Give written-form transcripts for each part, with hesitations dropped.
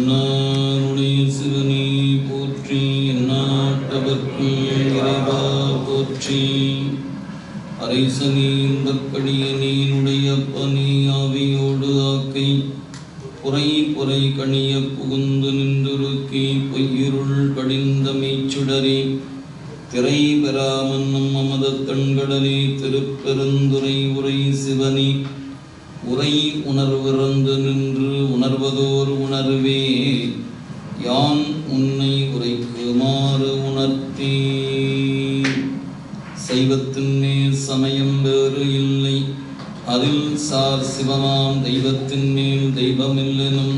நாருடைய சிவனே போற்றி, நாட்டவர்க்கும் இறைவா போற்றி. அரைசனே இன்பக்கடியனேனுடைய பனி ஆவியோடு ஆக்கை புரை புரை கணிய புகுந்து நின்றுருக்கி பொய்யிருள் கடிந்த மெய்ச்சுடரே திரை பெறாமன்னும் அமத கண்கடலே திருப்பெருந்துரை உரை சிவனே உரை உணர்விறந்து நின்று உணர்வதோர் உணர்வே யான் உன்னை உரைக்குமாறு உணர்த்தே. சைவத்தின் மேல் சமயம் வேறு இல்லை, அதில் சார் சிவமாம் தெய்வத்தின் மேல் தெய்வமில்லெனும்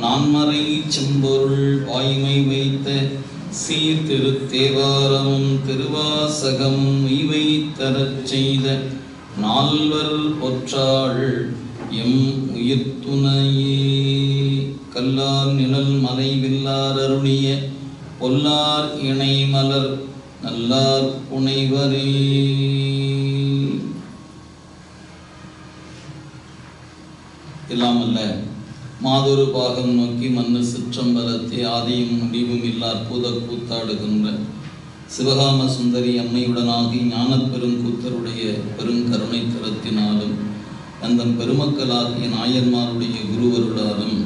நான்மறை செம்பொருள் வாய்மை வைத்த சீர்திரு தேவாரமும் திருவாசகமும் இவை தரச் செய்த நால்வர் பொற்றாள் எம் உயிர் துணையே. கல்லார் நிழல் மலை வில்லார் அருளிய பொல்லார் இணை மலர் நல்லார் புனைவரே. இல்லாமல்ல மாதொரு பாகம் நோக்கி மண்ணு சிற்றம்பலத்தை ஆதியும் முடிவும் இல்லா அற்புத கூத்தாடுகின்ற சிவகாம சுந்தரி அம்மையுடனாகி ஞானப்பெருங்கூத்தருடைய பெருங்கருணை தரத்தினாலும் அந்த பெருமக்களாகிய நாயன்மாருடைய குருவருளாலும்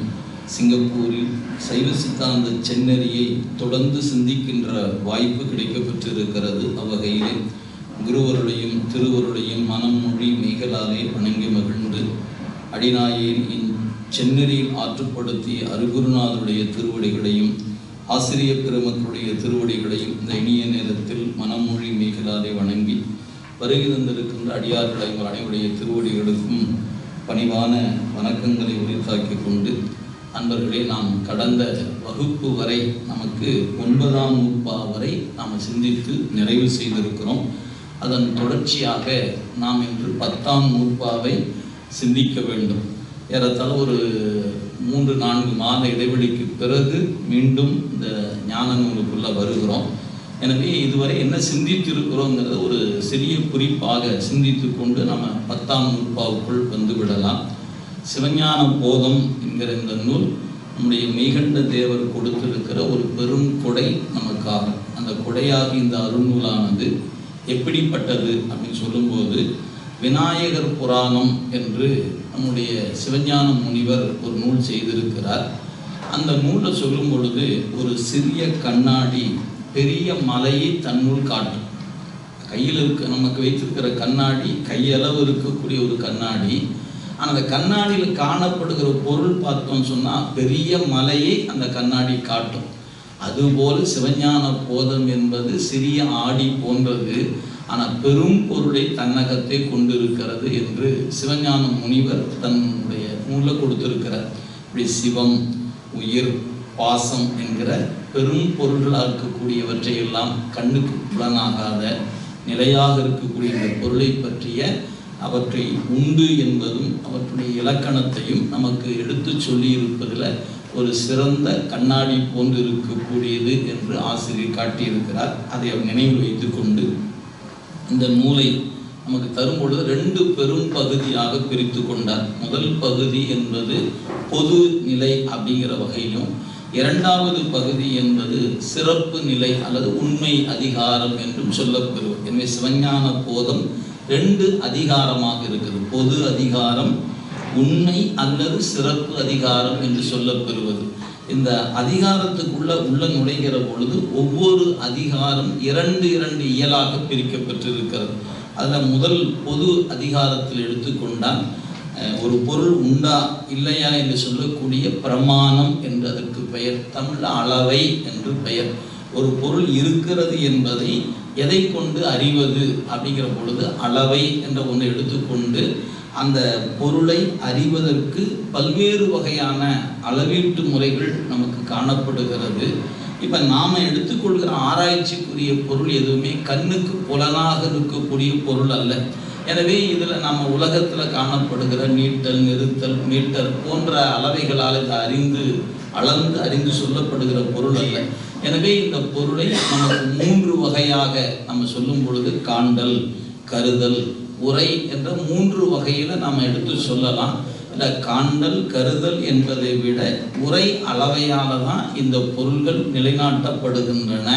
சிங்கப்பூரில் சைவ சித்தாந்த செந்நெறியை தொடர்ந்து சிந்திக்கின்ற வாய்ப்பு கிடைக்கப்பெற்றிருக்கிறது. அவ்வகையிலே குருவருடையும் திருவருடையும் மனம் மொழி மெய்களாலே வணங்கி மகிழ்ந்து அடிநாயேன் செந்நெறியில் ஆற்றுப்படுத்திய அருகுருநாதருடைய திருவடிகளையும் ஆசிரியர் பெருமக்களுடைய திருவடிகளையும் இந்த இனிய நேரத்தில் மனமொழி மெய்களாலே வணங்கி வருகை தந்திருக்கின்ற அடியார்கள் அனைவருடைய திருவடிகளுக்கும் பணிவான வணக்கங்களை உரித்தாக்கி கொண்டு, அன்பர்களே, நாம் கடந்த வகுப்பு வரை நமக்கு 9ஆம் நூற்பா வரை நாம் சிந்தித்து நிறைவு செய்திருக்கிறோம். அதன் தொடர்ச்சியாக நாம் இன்று 10ஆம் நூற்பாவை சிந்திக்க வேண்டும். ஏறத்தாழ ஒரு 3-4 மாத இடைவெளிக்கு பிறகு மீண்டும் இந்த ஞான நூலுக்குள்ளே வருகிறோம். எனவே இதுவரை என்ன சிந்தித்திருக்கிறோங்கிறத ஒரு சிறிய குறிப்பாக சிந்தித்து கொண்டு நம்ம 10ஆம் நூற்பாவுக்குள் வந்து விடலாம். சிவஞான போதம் என்கிற இந்த நூல் நம்முடைய மெய்கண்ட தேவர் கொடுத்திருக்கிற ஒரு பெரும் கொடை நமக்காக. அந்த கொடையாகி இந்த அருள்நூலானது எப்படிப்பட்டது அப்படின்னு சொல்லும்போது, விநாயகர் புராணம் என்று நம்முடைய சிவஞான முனிவர் ஒரு நூல் செய்திருக்கிறார். அந்த நூலை சொல்லும் பொழுது ஒரு சிறிய கண்ணாடி பெரிய மலையை தன்னுள் காட்டும். கையில் நமக்கு வைத்திருக்கிற கண்ணாடி கையளவு இருக்கக்கூடிய ஒரு கண்ணாடி. அந்த கண்ணாடியில் காணப்படுகிற பொருள் பார்த்தோம் சொன்னால் பெரிய மலையை அந்த கண்ணாடி காட்டும். அதுபோல் சிவஞான போதம் என்பது சிறிய ஆடி போன்றது, ஆனால் பெரும் பொருளை தன்னகத்தை கொண்டிருக்கிறது என்று சிவஞான முனிவர் தன்னுடைய நூலை கொடுத்திருக்கிறார். இப்படி சிவம், உயிர், பாசம் என்கிற பெரும் பொருள்களாக இருக்கக்கூடியவற்றை எல்லாம் கண்ணுக்கு புலனாகாத நிலையாக இருக்கக்கூடிய இந்த பொருளை பற்றிய அவற்றை உண்டு என்பதும் அவற்றுடைய இலக்கணத்தையும் நமக்கு எடுத்து சொல்லி இருப்பதில் ஒரு சிறந்த கண்ணாடி போன்று இருக்கக்கூடியது என்று ஆசிரியர் காட்டியிருக்கிறார். அதை அவர் நினைவில் வைத்து கொண்டு இந்த நூலை நமக்கு தரும்பொழுது 2 பெரும் பகுதியாக பிரித்து கொண்டார். முதல் பகுதி என்பது பொது நிலை அப்படிங்கிற வகையிலும், 2வது பகுதி என்பது சிறப்பு நிலை அல்லது உண்மை அதிகாரம் என்றும் சொல்லப்பெறுவது. எனவே சிவஞான போதம் 2 அதிகாரமாக இருக்குது. பொது அதிகாரம், உண்மை அல்லது சிறப்பு அதிகாரம் என்று சொல்லப்பெறுவது. இந்த அதிகாரத்துக்குள்ள நுழைகிற பொழுது ஒவ்வொரு அதிகாரம் 2 இயலாக பிரிக்கப்பட்டிருக்கிறது. அதில் முதல் பொது அதிகாரத்தில் எடுத்துக்கொண்டால் ஒரு பொருள் உண்டா இல்லையா என்று சொல்லக்கூடிய பிரமாணம் என்று அதற்கு பெயர். தமிழ் அளவை என்று பெயர். ஒரு பொருள் இருக்கிறது என்பதை எதை கொண்டு அறிவது அப்படிங்கிற பொழுது அளவை என்ற ஒன்றை எடுத்துக்கொண்டு அந்த பொருளை அறிவதற்கு பல்வேறு வகையான அளவீட்டு முறைகள் நமக்கு காணப்படுகிறது. இப்போ நாம் எடுத்துக்கொள்கிற ஆராய்ச்சிக்குரிய பொருள் எதுவுமே கண்ணுக்கு புலனாக இருக்கக்கூடிய பொருள் அல்ல. எனவே இதில் நம்ம உலகத்தில் காணப்படுகிற நீட்டல், நிறுத்தல், மீட்டர் போன்ற அளவைகளால் இதை அளந்து அறிந்து சொல்லப்படுகிற பொருள் அல்ல. எனவே இந்த பொருளை நமக்கு 3 வகையாக நம்ம சொல்லும் பொழுது காண்டல், கருதல், உரை என்ற 3 வகையில் நாம் எடுத்து சொல்லலாம். இந்த காண்டல் கருதல் என்பதை விட உரை அளவையால் தான் இந்த பொருள்கள் நிலைநாட்டப்படுகின்றன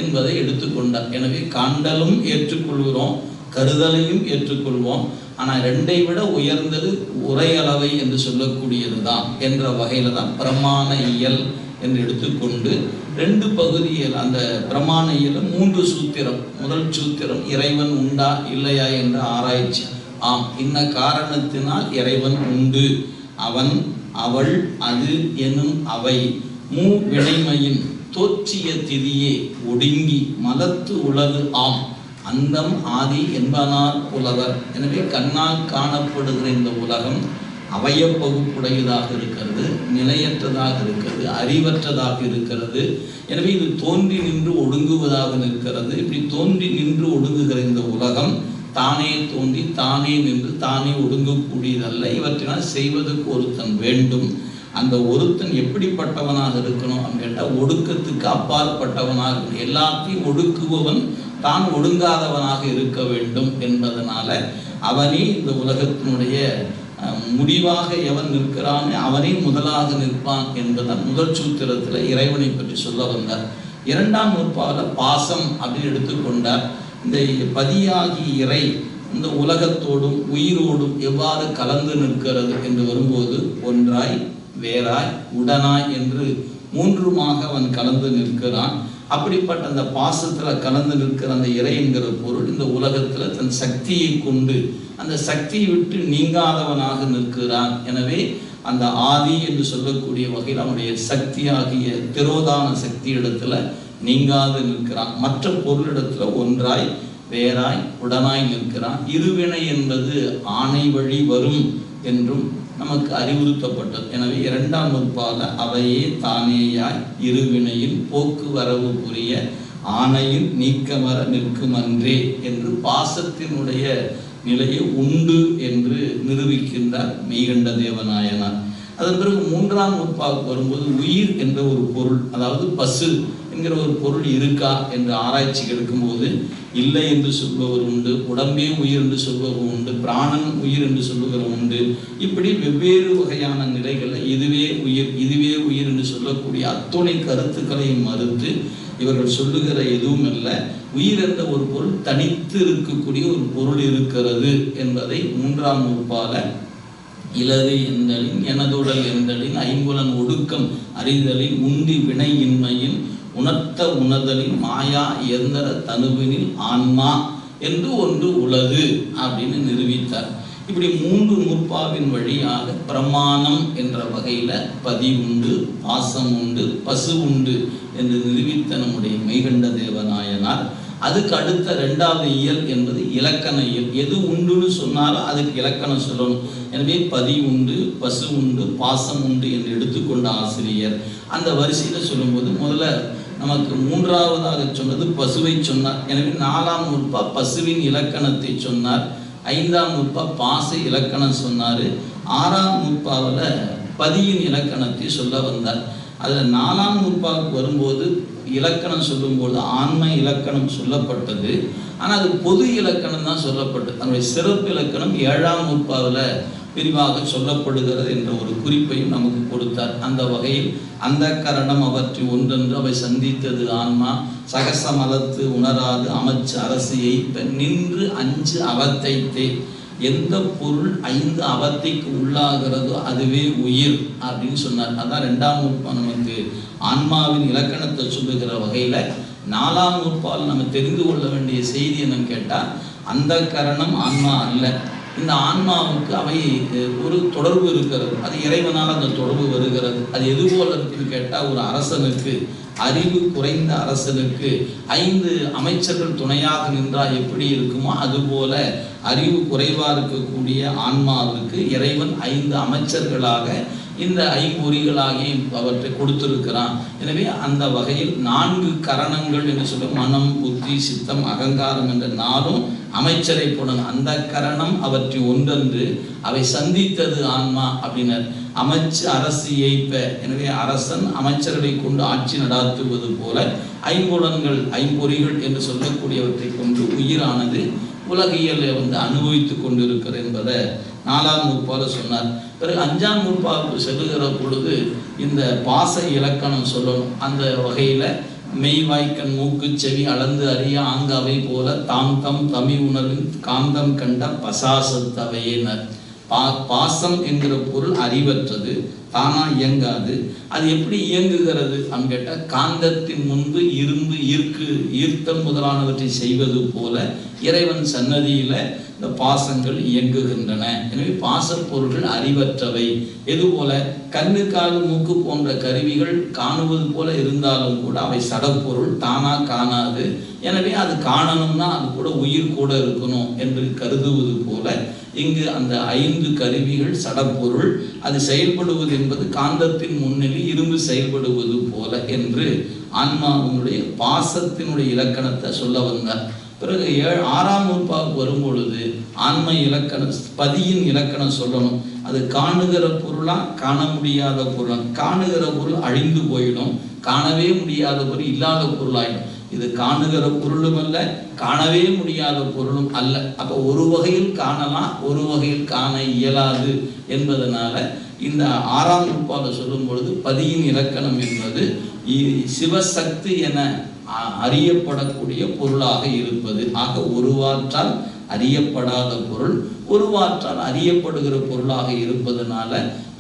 என்பதை எடுத்துக்கொண்டார். எனவே காண்டலும் ஏற்றுக்கொள்கிறோம், கருதலையும் ஏற்றுக்கொள்வோம். ஆனால் ரெண்டை விட உயர்ந்தது உரை அளவை என்று சொல்லக்கூடியது தான் என்ற வகையில் தான் பிரமாண இயல் என்று எடுத்துக்கொண்டு 2 பகுதியில் அந்த பிரமாண இயல் 3 சூத்திரம். முதல் சூத்திரம் இறைவன் உண்டா இல்லையா என்ற ஆராய்ச்சி. ஆம், இன்ன காரணத்தினால் இறைவன் உண்டு. அவன், அவள், அது எனும் அவை வினைமையின் தோற்றிய திதியே ஒடுங்கி மலத்து உளது ஆம் அந்தம் ஆதி என்பனார் புலவர். எனவே கண்ணால் காணப்படுகிற இந்த உலகம் அவய பகுப்புடையதாக இருக்கிறது, நிலையற்றதாக இருக்கிறது, அறிவற்றதாக இருக்கிறது. எனவே இது தோன்றி நின்று ஒடுங்குவதாக நிற்கிறது. இப்படி தோன்றி நின்று ஒடுங்குகிற இந்த உலகம் தானே தோன்றி தானே நின்று தானே ஒடுங்கக்கூடியதல்ல. இவற்றினால் செய்வதற்கு ஒருத்தன் வேண்டும். அந்த ஒருத்தன் எப்படிப்பட்டவனாக இருக்கணும் அப்படின்னு கேட்டால் ஒடுக்கத்துக்கு அப்பாற்பட்டவனாக இருக்கணும். எல்லாத்தையும் ஒடுக்குபவன் தான் ஒடுங்காதவனாக இருக்க வேண்டும் என்பதனால அவனே இந்த உலகத்தினுடைய முடிவாக எவன் நிற்கிறானே அவனே முதலாக நிற்பான் என்பதன் முதல் சூத்திரத்தில் இறைவனை பற்றி சொல்ல வந்தார். 2ஆம் நூற்பாவில் பாசம் அப்படின்னு எடுத்துக்கொண்டார். இந்த பதியாகி இறை இந்த உலகத்தோடும் உயிரோடும் எவ்வாறு கலந்து நிற்கிறது என்று வரும்போது ஒன்றாய், வேறாய், உடனாய் என்று 3மாக அவன் கலந்து நிற்கிறான். அப்படிப்பட்ட அந்த பாசத்தில் கலந்து நிற்கிற அந்த இறை என்கிற பொருள் இந்த உலகத்தில் தன் சக்தியை கொண்டு அந்த சக்தியை விட்டு நீங்காதவனாக நிற்கிறான். எனவே அந்த ஆதி என்று சொல்லக்கூடிய வகையில் அவனுடைய சக்தியாகிய திரோதான சக்தி இடத்துல நீங்காது நிற்கிறான். மற்ற பொருளிடத்துல ஒன்றாய், வேறாய், உடனாய் நிற்கிறான். இருவினை என்பது ஆணை வழி வரும் என்றும் நமக்கு அறிவுறுத்தப்பட்டது. எனவே 2ஆம் நூற்பால அவையே தானேயாய் இருவினையில் போக்குவரவு புரிய ஆணையில் நீக்கமர நிற்குமன்றே என்று பாசத்தினுடைய நிலையை உண்டு என்று நிரூபிக்கின்றார் மெய்கண்ட தேவநாயனார். அதன் பிறகு 3ஆம் நூற்பாவுக்கு வரும்போது உயிர் என்ற ஒரு பொருள், அதாவது பசு என்கிற ஒரு பொருள் இருக்கா என்று ஆராய்ச்சிக்கு எடுக்கும்போது இல்லை என்று சொல்பவர் உண்டு, உடம்பே உயிர் என்று சொல்பவர் உண்டு, பிராணன் உயிர் என்று சொல்லுகிற உண்டு. இப்படி வெவ்வேறு வகையான நிலைகளில் இதுவே உயிர் இதுவே உயிர் என்று சொல்லக்கூடிய அத்துணை கருத்துக்களையும் மறுத்து இவர்கள் சொல்லுகிற எதுவும் இல்லை. உயிர் என்ற ஒரு பொருள் தனித்து இருக்கக்கூடிய ஒரு பொருள் இருக்கிறது என்பதை 3ஆம் நூற்பால இலது எந்தலின் எனதுடல் எந்தலின் ஐம்புலன் ஒடுக்கம் அறிதலின் உண்டி வினை இன்மையின் உணர்த்த உணர்தலின் மாயா எந்தர தனுவினில் ஆன்மா என்று ஒன்று உலகு அப்படின்னு நிரூபித்தார். இப்படி 3 நூற்பாவின் வழியாக பிரமாணம் என்ற வகையில் பதி உண்டு, பாசம் உண்டு, பசு உண்டு என்று நிரூபித்த நம்முடைய மெய்கண்ட தேவநாயனார். அதுக்கு அடுத்த 2வது இயல் என்பது இலக்கண இயல். எது உண்டுன்னு சொன்னாலும் அதுக்கு இலக்கணம் சொல்லணும். எனவே பதி உண்டு, பசு உண்டு, பாசம் உண்டு என்று எடுத்துக்கொண்ட ஆசிரியர் அந்த வரிசையில் சொல்லும்போது முதல்ல நமக்கு 3ஆவதாக சொன்னது பசுவை சொன்னார். எனவே 4ஆம் நூற்பா பசுவின் இலக்கணத்தை சொன்னார். 5ஆம் நூற்பா பாச இலக்கணம் சொன்னார். 6ஆம் நூற்பாவில் பதியின் இலக்கணத்தை சொல்ல வந்தார். அதில் 4ஆம் நூற்பாவுக்கு வரும்போது இலக்கணம் சொல்லும்போது ஆன்ம இலக்கணம் சொல்லப்பட்டது. ஆனால் அது பொது இலக்கணம் தான் சொல்லப்பட்டது. அதனுடைய சிறப்பு இலக்கணம் 7ஆம் நூற்பாவில் விரிவாக சொல்லப்படுகிறது என்ற ஒரு குறிப்பையும் நமக்கு கொடுத்தார். அந்த வகையில் அந்த கரணம் அவற்றை ஒன்றென்று அவை சந்தித்தது ஆன்மா சகசமலத்து உணராது அமைச்சு அரசியை நின்று 5 அவத்தைத்தே. எந்த பொருள் 5 அவத்தைக்கு உள்ளாகிறதோ அதுவே உயிர் அப்படின்னு சொன்னார். அதான் 2ஆம் நூற்பா நமக்கு ஆன்மாவின் இலக்கணத்தை சொல்லுகிற வகையில் 4ஆம் நூற்பால் நம்ம தெரிந்து கொள்ள வேண்டிய செய்தி என்னன்னு கேட்டால் அந்த கரணம் ஆன்மா அல்ல. இந்த ஆன்மாவுக்கு அவை ஒரு தொடர்பு இருக்கிறது. அது இறைவனால் அந்த தொடர்பு வருகிறது. அது எது போல இருக்குன்னு கேட்டால் ஒரு அரசனுக்கு, அறிவு குறைந்த அரசனுக்கு 5 அமைச்சர்கள் துணையாக நின்றால் எப்படி இருக்குமோ அதுபோல அறிவு குறைவாக இருக்கக்கூடிய ஆன்மாவுக்கு இறைவன் 5 அமைச்சர்களாக இந்த ஐம்பொறிகளாகி அவற்றை கொடுத்திருக்கிறான். எனவே அந்த வகையில் 4 கரணங்கள் என்று சொல்லும் மனம், புத்தி, சித்தம், அகங்காரம் என்ற 4ம் அமைச்சரை போடணும். அந்த கரணம் அவற்றை ஒன்றென்று அவை சந்தித்தது ஆன்மா அப்படின்னர். அமைச்சு அரசு ஏய்ப்ப. எனவே அரசன் அமைச்சர்களை கொண்டு ஆட்சி நடாத்துவது போல ஐம்புலன்கள் ஐம்பொறிகள் என்று சொல்லக்கூடியவற்றை கொண்டு உயிரானது உலகியலை அனுபவித்து கொண்டிருக்கிறது என்பதை 4ஆம் நூற்பால சொன்னார். பிறகு 5ஆம் நூற்பாவுக்கு செல்லுகிற பொழுது இந்த பாச இலக்கணம் சொல்லணும். அந்த வகையில் மெய்வாய்க்கண் மூக்கு செவி அளந்து அறிய ஆங்கவை போல தாம் தம் தமி உணர்வின் காந்தம் கண்ட பசாசத்தவையினர். பாசம் என்கிற பொருள் அறிவற்றது, தானா இயங்காது. அது எப்படி இயங்குகிறது அப்படின்னு கேட்டால், காந்தத்தின் முன்பு இரும்பு ஈர்த்தல் முதலானவற்றை செய்வது போல இறைவன் சன்னதியில இந்த பாசங்கள் இயங்குகின்றன. எனவே பாசப்பொருள்கள் அறிவற்றவை. எதுபோல கண்ணு காது மூக்கு போன்ற கருவிகள் காணுவது போல இருந்தாலும் கூட அவை சடப்பொருள், தானா காணாது. எனவே அது காணணும்னா அது கூட உயிர் கூட இருக்கணும் என்று கருதுவது போல இங்கு அந்த 5 கருவிகள் சடப்பொருள், அது செயல்படுவது என்பது காந்தத்தின் முன்னிலை இரும்பு செயல்படுவது போல என்று ஆன்மாவினுடைய பாசத்தினுடைய இலக்கணத்தை சொல்ல வந்தார். பிறகு 6ஆம் நூற்பாவுக்கு வரும்பொழுது ஆன்ம இலக்கணம், பதியின் இலக்கணம் சொல்லணும். அது காணுகிற பொருளா காண முடியாத பொருளா? காணுகிற பொருள் அழிந்து போயிடும், காணவே முடியாத பொருள் இல்லாத பொருளாயிடும். இது காணுகிற பொருளும் அல்ல, காணவே முடியாத பொருளும் அல்ல. அப்போ ஒரு வகையில் காணலாம், ஒரு வகையில் காண இயலாது என்பதனால இந்த 6ஆம் நூற்பாவில் சொல்லும் பொழுது பதியின் இலக்கணம் என்பது சிவசக்தி என அறியப்படக்கூடிய பொருளாக இருப்பது. ஆக ஒருவாற்றால் அறியப்படாத பொருள் ஒருவாற்றால் அறியப்படுகிற பொருளாக இருப்பதனால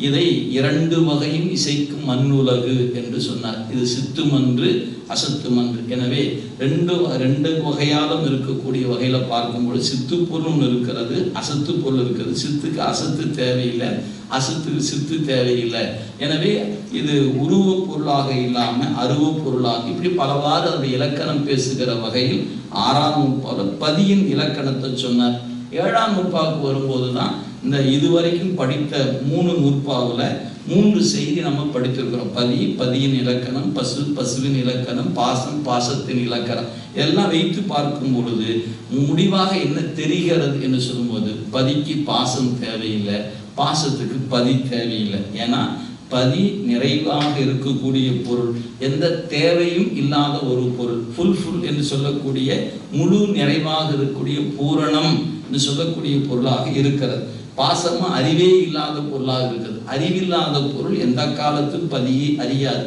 இதை 2 வகையும் இசைக்கும் மண்ணுலகு என்று சொன்னார். இது சித்து மன்று அசத்து மன்று. எனவே ரெண்டு வகையாலும் இருக்கக்கூடிய வகையில பார்க்கும்போது சித்து பொருள் இருக்கிறது, அசத்து பொருள் இருக்கிறது. சித்துக்கு அசத்து தேவையில்லை, அசத்துக்கு சித்து தேவையில்லை. எனவே இது உருவ பொருளாக இல்லாம அருவ பொருளாக இப்படி பலவாறு அந்த இலக்கணம் பேசுகிற வகையில் 6ஆம் நூற்பாவில் பதியின் இலக்கணத்தை சொன்னார். 7ஆம் நூற்பாவுக்கு வரும்போது தான் இந்த இதுவரைக்கும் படித்த 3 நூற்பாவில் 3 செய்தி நம்ம படித்திருக்கிறோம். பதியின் இலக்கணம், பசுவின் இலக்கணம், பாசத்தின் இலக்கணம் எல்லாம் வைத்து பார்க்கும் பொழுது முடிவாக என்ன தெரிகிறது என்று சொல்லும்போது, பதிக்கு பாசம் தேவையில்லை, பாசத்துக்கு பதி தேவையில்லை. ஏன்னா பதி நிறைவாக இருக்கக்கூடிய பொருள், எந்த தேவையும் இல்லாத ஒரு பொருள், ஃபுல் என்று சொல்லக்கூடிய முழு நிறைவாக இருக்கக்கூடிய பூரணம் என்று சொல்லக்கூடிய பொருளாக இருக்கிறது. பாசமும் அறிவே இல்லாத பொருளாக இருக்குது. அறிவில்லாத பொருள் எந்த காலத்தும் பதியை அறியாது.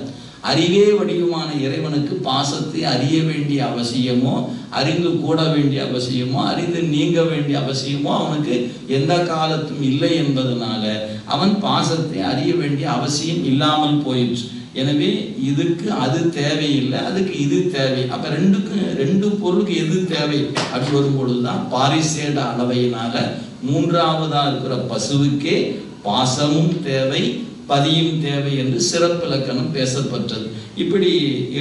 அறிவே வடிவமான இறைவனுக்கு பாசத்தை அறிய வேண்டிய அவசியமோ, அறிந்து கூட வேண்டிய அவசியமோ, அறிந்து நீங்க வேண்டிய அவசியமோ அவனுக்கு எந்த காலத்தும் இல்லை என்பதனால அவன் பாசத்தை அறிய வேண்டிய அவசியம் இல்லாமல் போயிற்று. எனவே இதுக்கு அது தேவையில்லை, அதுக்கு இது தேவை. அப்ப 2 பொருளுக்கு எது தேவை அப்படி வரும்பொழுதுதான் பாரிசேட அளவையினால 3ஆவதா இருக்கிற பசுவுக்கே பாசமும் தேவை, பதியும் தேவை என்று சிறப்பிலக்கணம் பேசப்பட்டது. இப்படி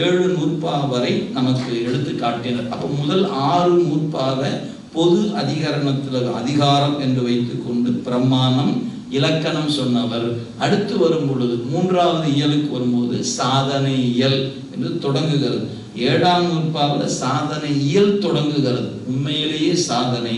7 நூற்பா வரை நமக்கு எடுத்து காட்டினர். அப்போ முதல் 6 நூற்பாவை பொது அதிகாரம் என்று வைத்துக்கொண்டு பிரமாணம் இலக்கணம் சொன்னவர். அடுத்து வரும் பொழுது 3ஆவது இயலுக்கு வரும்போது சாதனை இயல் என்று தொடங்குகிறது. 7ஆம் நூற்பாவில் சாதனை இயல் தொடங்குகிறது. உண்மையிலேயே சாதனை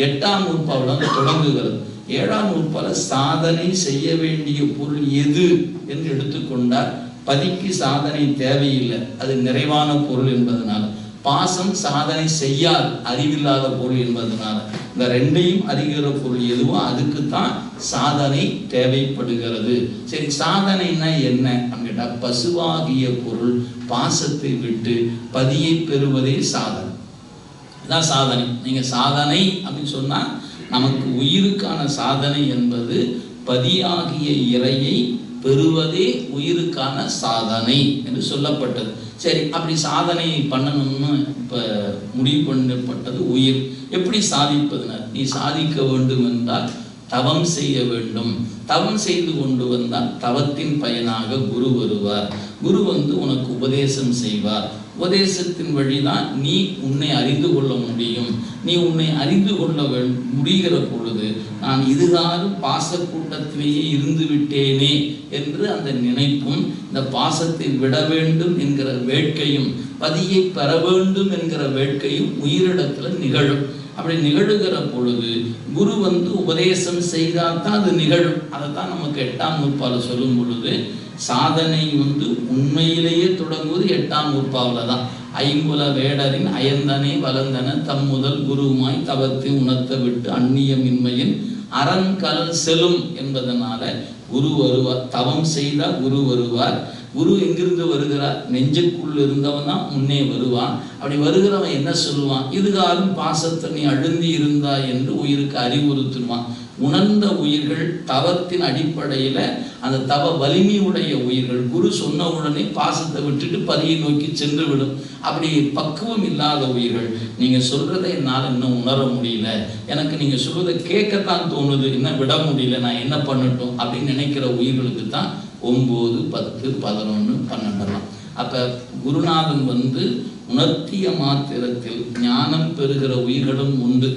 8ஆம் நூற்பாவில் தொடங்குகிறது. 7ஆம் நூற்பாவில் சாதனை செய்ய வேண்டிய பொருள் எது என்று எடுத்துக்கொண்டார். பதிக்கு சாதனை தேவையில்லை, அது நிறைவான பொருள் என்பதனால. பாசம் சாதனை செய்யாது, அறிவில்லாத பொருள் என்பதனால. இந்த 2ஐயும் அறிகிற பொருள் எதுவோ அதுக்குத்தான் சாதனை தேவைப்படுகிறது. சரி, சாதனைன்னா என்ன அப்படின்னு கேட்டா, பசுவாகிய பொருள் பாசத்தை விட்டு பதியை பெறுவதே சாதனை. இதான் சாதனை. நீங்க சாதனை அப்படின்னு சொன்னா நமக்கு உயிருக்கான சாதனை என்பது பதியாகிய இறையை பெறுவதே உயிருக்கான சாதனை என்று சொல்லப்பட்டது. சரி, அப்படி சாதனை பண்ணணும்னு இப்ப முடிவு பண்ணப்பட்டது உயிர். எப்படி சாதிப்பதுனர்? நீ சாதிக்க வேண்டும் என்றால் தவம் செய்ய வேண்டும். தவம் செய்து கொண்டு வந்தால் தவத்தின் பயனாக குரு வருவார். குரு வந்து உனக்கு உபதேசம் செய்வார். உபதேசத்தின் வழிதான் நீ உன்னை அறிந்து கொள்ள முடியும். நீ உன்னை அறிந்து கொள்ள முடிகிற பொழுது நான் இதுகாரும் பாச கூட்டத்திலேயே இருந்து விட்டேனே என்று அந்த நினைப்பும், இந்த பாசத்தை விட வேண்டும் என்கிற வேட்கையும், பதியை பெற வேண்டும் என்கிற வேட்கையும் உயிரிடத்துல நிகழும். அப்படி நிகழுகிற பொழுது குரு வந்து உபதேசம் செய்தால் தான் அது நிகழும். அதைத்தான் நமக்கு 8ஆம் நூற்பாவில் சொல்லும் பொழுது சாதனை வந்து உண்மையிலேயே தொடங்குவது 8ஆம் நூற்பாவில் தான். ஐம்புல வேடரின் அயந்தனை வளர்ந்தன தம் முதல் குருவுமாய் தவத்தை உணர்த்த விட்டு அந்நியமின்மையின் அறங்கலல் செலும் என்பதனால குரு வருவார். தவம் செய்தால் குரு வருவார். குரு எங்கிருந்து வருகிறார்? நெஞ்சுக்குள் இருந்தவன் தான் முன்னே வருவான். அப்படி வருகிறவன் என்ன சொல்லுவான்? இதுகாரும் பாசத்தை நீ அழுந்தி இருந்தாய் என்று உயிருக்கு அறிவுறுத்துவான். உணர்ந்த உயிர்கள் தவத்தின் அடிப்படையில் அந்த தவ வலிமையுடைய உயிர்கள் குரு சொன்ன உடனே பாசத்தை விட்டுட்டு பதியை நோக்கி சென்று விடும். அப்படி பக்குவம் இல்லாத உயிர்கள் நீங்கள் சொல்கிறத என்னால் இன்னும் உணர முடியல, எனக்கு நீங்கள் சொல்கிறத கேட்கத்தான் தோணுது, இன்னும் விட முடியல, நான் என்ன பண்ணட்டும் அப்படின்னு நினைக்கிற உயிர்களுக்கு தான் 9, 10, 11, 12. அப்போ குருநாதன் உணர்த்திய மாத்திரத்தில் ஞானம் பெறுகிற உயிர்களும் உண்டு.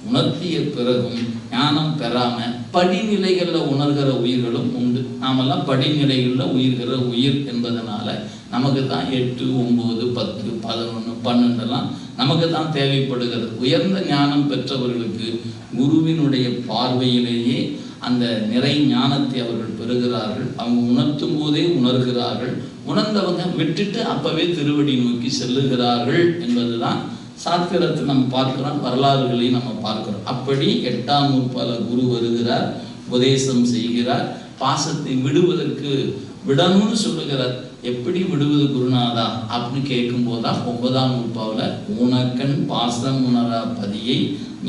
உணர்த்திய பிறகும் ஞானம் பெறாம படிநிலைகளில் உணர்கிற உயிர்களும் உண்டு. நாமெல்லாம் படிநிலைகளில் உயிர்கிற உயிர் என்பதனால நமக்கு தான் 8, 9, 10, 11, 12 நமக்கு தான் தேவைப்படுகிறது. உயர்ந்த ஞானம் பெற்றவர்களுக்கு குருவினுடைய பார்வையிலேயே அந்த நிறை ஞானத்தை அவர்கள் பெறுகிறார்கள். அவங்க உணர்த்தும் போதே உணர்கிறார்கள். உணர்ந்தவங்க விட்டுட்டு அப்பவே திருவடி நோக்கி செல்லுகிறார்கள் என்பதுதான் சாத்திரத்தை நம்ம பார்க்கிறோம், வரலாறுகளையும் நம்ம பார்க்கிறோம். அப்படி 8ஆம் நூற்பால குரு வருகிறார், உபதேசம் செய்கிறார், பாசத்தை விடுவதற்கு விடணும்னு சொல்லுகிறார். எப்படி விடுவது குருநாதா அப்படின்னு கேட்கும்போதுதான் 9ஆம் நூற்பாவில் ஊனக்கண் பாசம் உணரா பதியை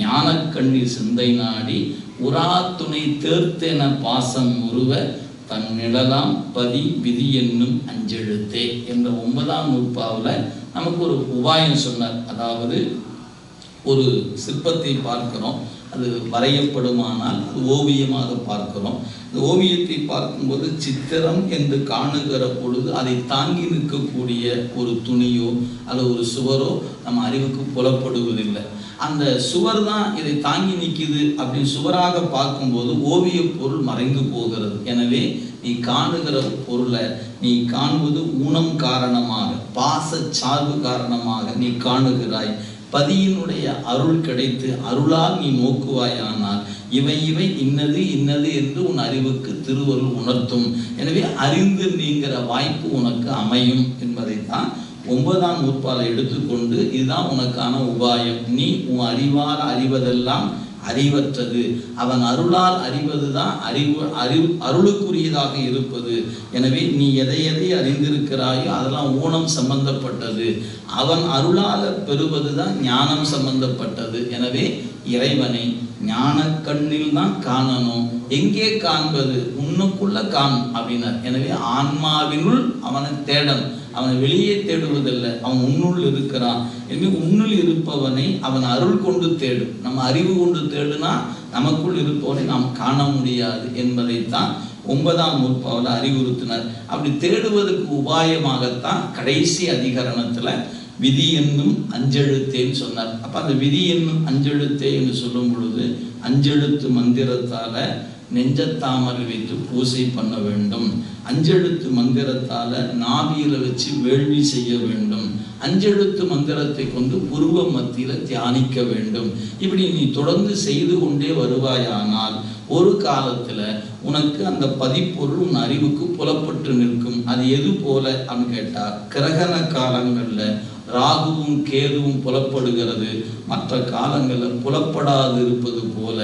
ஞானக்கண்ணீர் சிந்தை நாடி உரா துணை தேர்த்தென பாசம் உருவ தன் நிழலாம் பதி விதி என்னும் அஞ்செழுத்தே என்ற 9ஆம் நூற்பாவில் நமக்கு ஒரு உபாயம் சொன்னார். அதாவது ஒரு சிற்பத்தை பார்க்கிறோம், அது வரையப்படுமானால் அது ஓவியமாக பார்க்கிறோம். இந்த ஓவியத்தை பார்க்கும்போது சித்திரம் என்று காணுகிற பொழுது அதை தாங்கி நிற்கக்கூடிய ஒரு துணியோ அல்லது ஒரு சுவரோ நம்ம அறிவுக்கு புலப்படுவதில்லை. அந்த சுவர் தான் இதை தாங்கி நிற்கிது அப்படின்னு சுவராக பார்க்கும்போது ஓவிய பொருள் மறைந்து போகிறது. எனவே நீ காணுகிற பொருளை நீ காணுவது ஊனம் காரணமாக, பாச சார்பு காரணமாக நீ காணுகிறாய். பதியினுடைய அருள் கிடைத்து அருளால் நீ நோக்குவாயானால் இவை இன்னது இன்னது என்று உன் அறிவுக்கு திருவருள் உணர்த்தும். எனவே அறிந்து நீங்கிற வாய்ப்பு உனக்கு அமையும் என்பதைத்தான் 9ஆம் நூற்பால எடுத்துக்கொண்டு இதுதான் உனக்கான உபாயம். நீ உன் அறிவால் அறிவதெல்லாம் அறிவற்றது, அவன் அருளால் அறிவது தான் அருளுக்குரியதாக இருப்பது. எனவே நீ எதை எதை அறிந்திருக்கிறாயோ அதெல்லாம் ஊனம் சம்பந்தப்பட்டது, அவன் அருளால் பெறுவது தான் ஞானம் சம்பந்தப்பட்டது. எனவே இறைவனை ஞான கண்ணில் தான் காணணும். எங்கே காண்பது? உன்னுக்குள்ள காண் அப்படின்னார். எனவே ஆன்மாவினுள் அவனை தேடணும், அவனை வெளியே தேடுவதில்லை, அவன் உன்னுள் இருக்கிறான். எனவே உன்னுள் இருப்பவனை அவன் அருள் கொண்டு தேடும். நம்ம அறிவு கொண்டு தேடுனா நமக்குள் இருப்பவனை நாம் காண முடியாது என்பதைத்தான் 9ஆம் நூற்பாவில் அறிவுறுத்தினார். அப்படி தேடுவதற்கு உபாயமாகத்தான் கடைசி அதிகரணத்துல விதி என்னும் அஞ்செழுத்தேன்னு சொன்னார். அப்ப அந்த விதி என்னும் அஞ்செழுத்தே என்று சொல்லும் பொழுது அஞ்செழுத்து மந்திரத்தால நெஞ்சத்தாமல் வைத்து பூசை பண்ண வேண்டும். அஞ்செழுத்து மந்திரத்தால நாவியில வச்சு வேள்வி செய்ய வேண்டும். அஞ்செழுத்து மந்திரத்தை கொண்டு புருவ மத்தியில தியானிக்க வேண்டும். இப்படி நீ தொடர்ந்து செய்து கொண்டே வருவாயானால் ஒரு காலத்துல உனக்கு அந்த பதிப்பொருள் உன் அறிவுக்கு புலப்பட்டு நிற்கும். அது எது போல அப்படின்னு கேட்டா, கிரகண காலங்கள்ல ராகுவும் கேதுவும் புலப்படுகிறது, மற்ற காலங்களில் புலப்படாது இருப்பது போல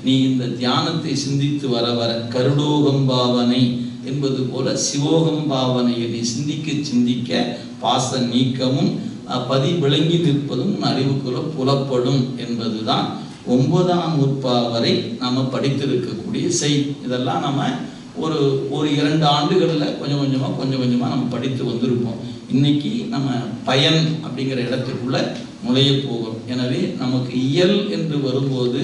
நீ இந்த தியானத்தை சிந்தித்து வர வர கருடோகம் பாவனை என்பது போல சிவோகம் பாவனையை நீ சிந்திக்க பாச நீக்கமும் பதி விளங்கி நிற்பதும் அறிவுக்குள்ள புலப்படும் என்பதுதான் 9ஆம் நூற்பா வரை நம்ம படித்திருக்கக்கூடிய செய்தி. இதெல்லாம் நம்ம ஒரு 2 ஆண்டுகளில் கொஞ்சம் கொஞ்சமாக நம்ம படித்து வந்திருப்போம். இன்னைக்கு நம்ம பயன் அப்படிங்கிற இடத்துக்குள்ள நுழைய போகிறோம். எனவே நமக்கு இயல் என்று வரும்போது